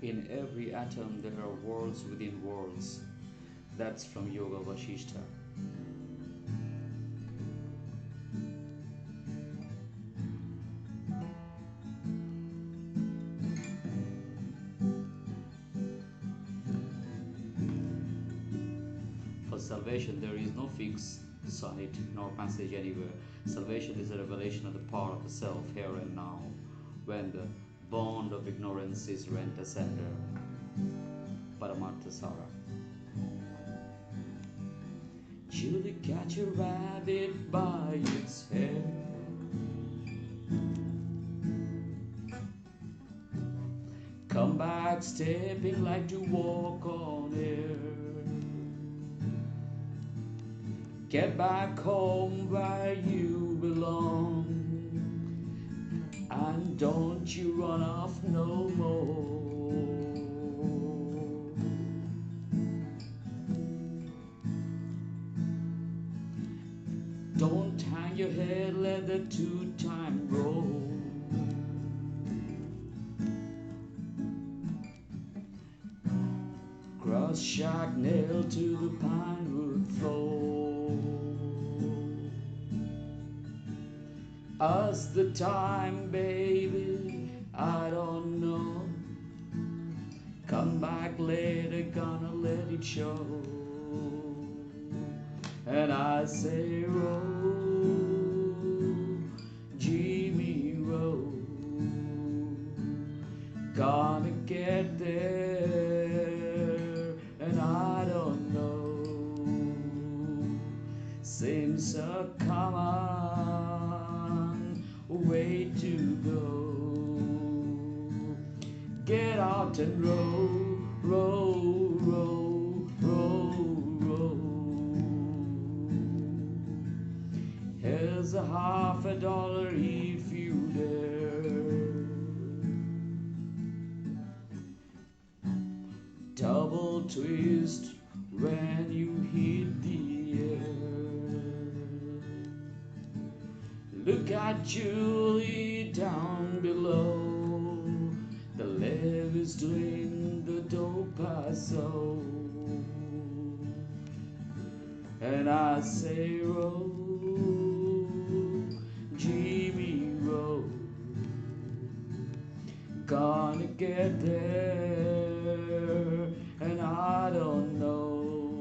In every atom there are worlds within worlds. That's from Yoga Vashishta. For salvation there is no fixed site nor passage anywhere. Salvation is a revelation of the power of the self here and now, when the bond of ignorance is rent asunder. Paramartha Sara. Julie catch a rabbit by its hair. Come back stepping like to walk on air. Get back home where you belong, and don't you run off no more. Don't hang your head, let the two-time roll. Cross shark nail to the pine wood floor. Us the time, baby, I don't know. Come back later, gonna let it show. And I say, roll, Jimmy, roll. Gonna get there, and I don't know. Seems a common way to go. Get out and roll, roll, roll, roll, roll. Here's a $50 if you dare. Double twist when you hit the air. Look at Julie down below. The levy's doing the dope paso. And I say, roll, Jimmy, roll. Gonna get there, and I don't know.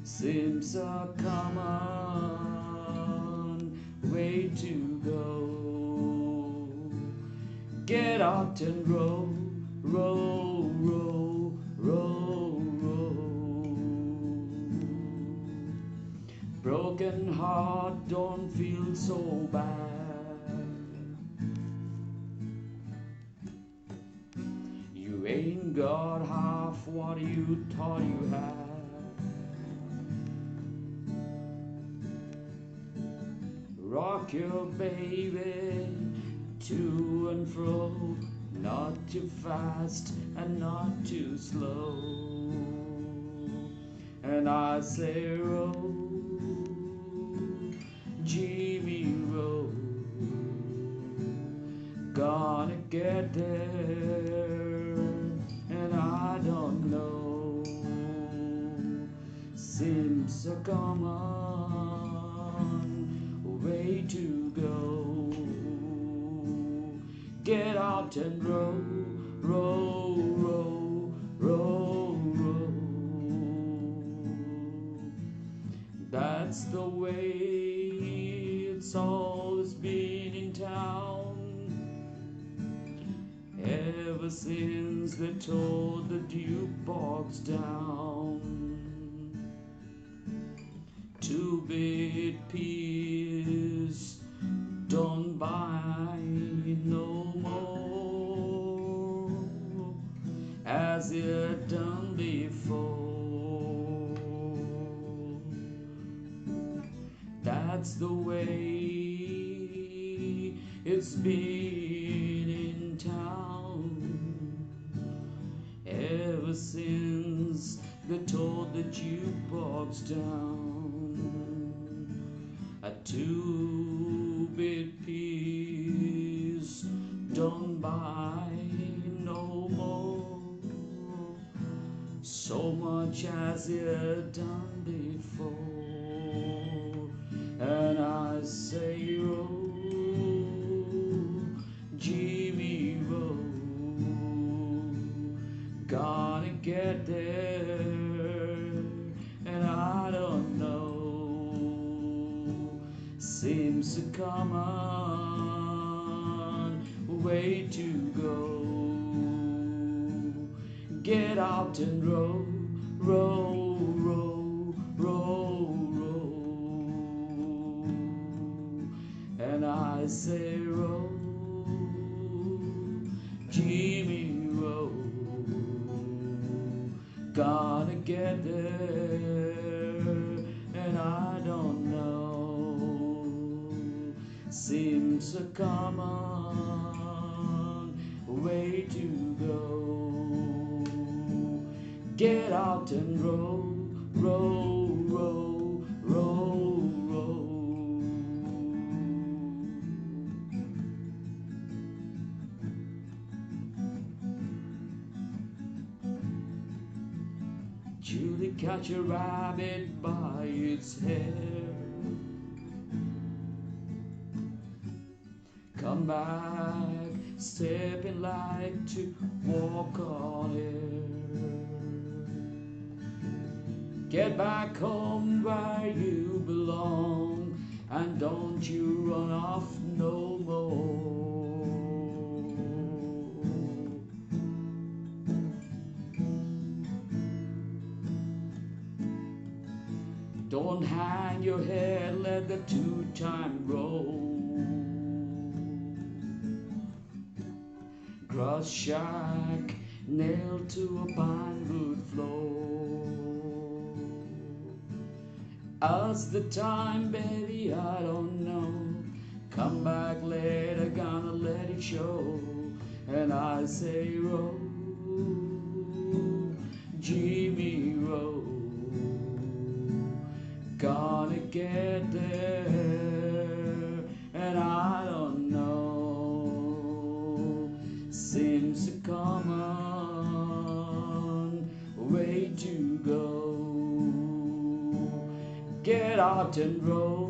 Seems a common way to go. Get out and roll, roll, roll, roll, roll. Broken heart, don't feel so bad. You ain't got half what you thought you had. Rock your baby to and fro, not too fast and not too slow. And I say, roll, Jimmy, roll. Gonna get there, and I don't know. Seems a common way to go. Get out and roll, roll, roll, roll, roll. That's the way it's always been in town. Ever since they tore the jukebox down. 2-bit piece don't buy no more as it done before. That's the way it's been in town ever since they tore the jukebox down. A 2-bit piece don't buy no much as you've done before. And I say, roll, Jimmy, roll, gonna get there, and I don't know. Seems a common way to go. Get out and roll, roll, roll, roll, roll. And I say, roll, Jimmy, roll, gonna get there, and I don't know. Seems a common way to go. Get out and roll, roll, roll, roll, roll. Julie catch a rabbit by its hair. Come back, stepping like to walk on air. Get back home where you belong, and don't you run off no more. Don't hang your head, let the two-time roll. Grass shack nailed to a pine wood floor. As the time, baby, I don't know. Come back later, gonna let it show. And I say, roll, Jimmy, roll, gonna get there, and I don't know. Seems a common way to go. Get out and roll,